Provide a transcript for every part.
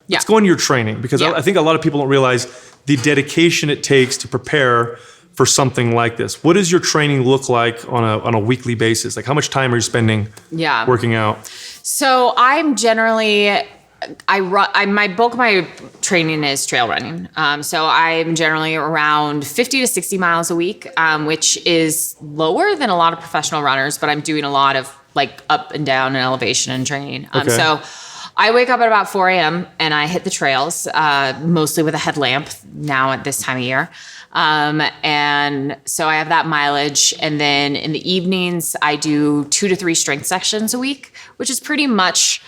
let's go into your training, because I think a lot of people don't realize the dedication it takes to prepare for something like this. What does your training look like on a weekly basis? Like, how much time are you spending working out? So I'm generally, my bulk of my training is trail running. So I'm generally around 50 to 60 miles a week, which is lower than a lot of professional runners, but I'm doing a lot of like up and down and elevation and training. So I wake up at about 4 a.m. and I hit the trails, mostly with a headlamp now at this time of year. And so I have that mileage. And then in the evenings, I do 2 to 3 strength sections a week, which is pretty much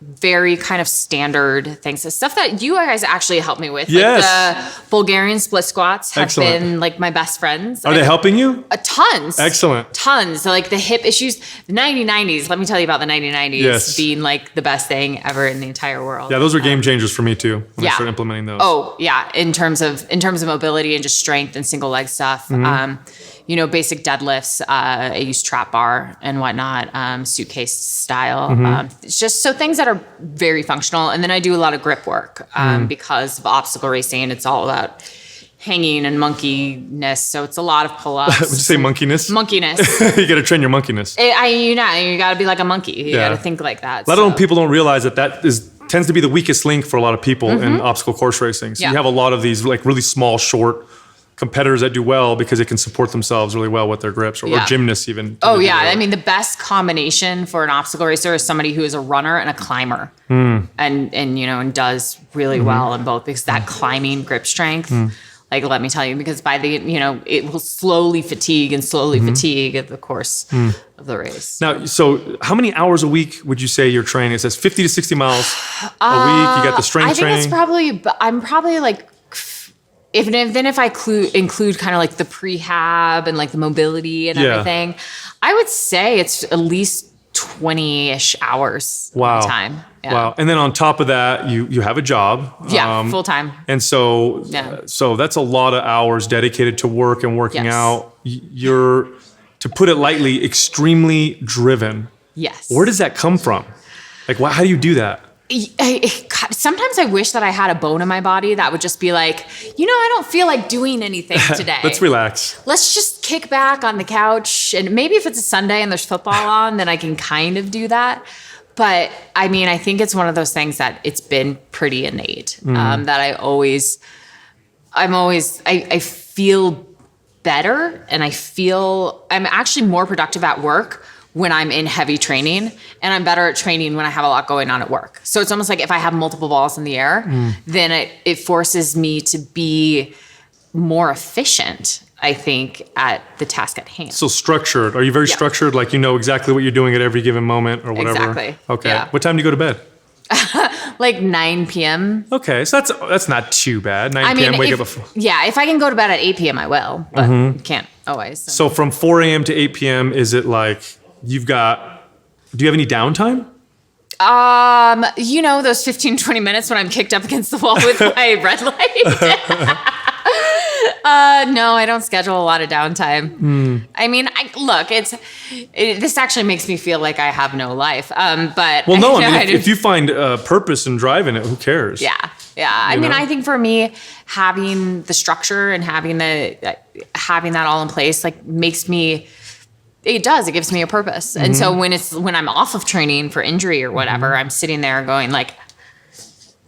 very kind of standard things. The stuff that you guys actually helped me with. Yes. Like the Bulgarian split squats have been like my best friends. Are they helping you? Tons. Excellent. Tons. So like the hip issues, the 90-90s, let me tell you about the 90-90s being like the best thing ever in the entire world. Yeah, those are game changers for me too when I started implementing those. Oh, yeah. In terms of mobility and just strength and single leg stuff. Basic deadlifts. I use trap bar and whatnot, suitcase style. It's just so things that are very functional. And then I do a lot of grip work because of obstacle racing. It's all about hanging and monkeyness. So it's a lot of pull-ups. Would you say monkeyness? Monkeyness. You got to train your monkeyness. You got to be like a monkey. You got to think like that. A lot of people don't realize that tends to be the weakest link for a lot of people in obstacle course racing. So you have a lot of these like really small, short competitors that do well because they can support themselves really well with their grips, or gymnasts even. I mean, the best combination for an obstacle racer is somebody who is a runner and a climber, and does really well in both, because that climbing grip strength, like, let me tell you, because by the, it will slowly fatigue at the course of the race. Now, so how many hours a week would you say you're training? It says 50 to 60 miles a week. You got the strength training. I think I'm probably like, if I include kind of like the prehab and like the mobility and everything, I would say it's at least 20-ish hours of time. Yeah. Wow. And then on top of that, you have a job. Full time. And so that's a lot of hours dedicated to work and working out. You're, to put it lightly, extremely driven. Yes. Where does that come from? Like, how do you do that? Sometimes I wish that I had a bone in my body that would just be like, I don't feel like doing anything today. Let's relax. Let's just kick back on the couch. And maybe if it's a Sunday and there's football on, then I can kind of do that. But I mean, I think it's one of those things that it's been pretty innate, that I feel better, and I'm actually more productive at work when I'm in heavy training, and I'm better at training when I have a lot going on at work. So it's almost like if I have multiple balls in the air, then it forces me to be more efficient, I think, at the task at hand. So structured. Are you very structured? Like, exactly what you're doing at every given moment or whatever? Exactly. Okay. Yeah. What time do you go to bed? Like 9 p.m. Okay. So that's not too bad. 9 p.m. wake up before. Yeah. If I can go to bed at 8 p.m., I will, but you can't always. So from 4 a.m. to 8 p.m., is it like do you have any downtime? Those 15, 20 minutes when I'm kicked up against the wall with my red light. No, I don't schedule a lot of downtime. I mean, this actually makes me feel like I have no life. But if you find purpose and drive in it, who cares? Yeah. I mean, I think for me, having the structure and having that all in place, like, it gives me a purpose. And so when I'm off of training for injury or whatever, I'm sitting there going like,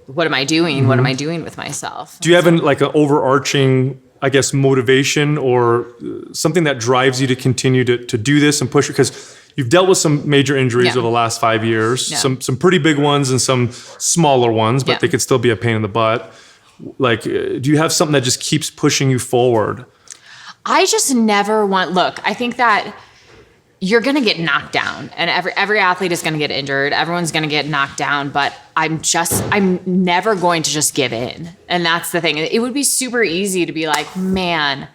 what am I doing? What am I doing with myself? Do you have an overarching, I guess, motivation or something that drives you to continue to do this and push it? Because you've dealt with some major injuries over the last 5 years, some pretty big ones and some smaller ones, but they could still be a pain in the butt. Like, do you have something that just keeps pushing you forward? I just never I think that you're going to get knocked down, and every athlete is going to get injured. Everyone's going to get knocked down, but I'm never going to just give in. And that's the thing. It would be super easy to be like, man,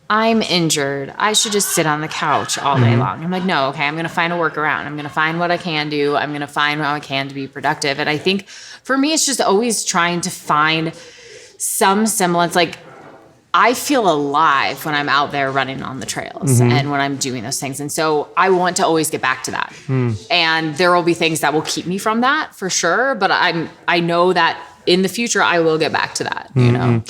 I'm injured. I should just sit on the couch all day long. I'm like, no, okay, I'm going to find a workaround. I'm going to find what I can do. I'm going to find how I can to be productive. And I think for me, it's just always trying to find some semblance, like, I feel alive when I'm out there running on the trails and when I'm doing those things. And so I want to always get back to that. And there will be things that will keep me from that for sure. But I know that in the future, I will get back to that, you know?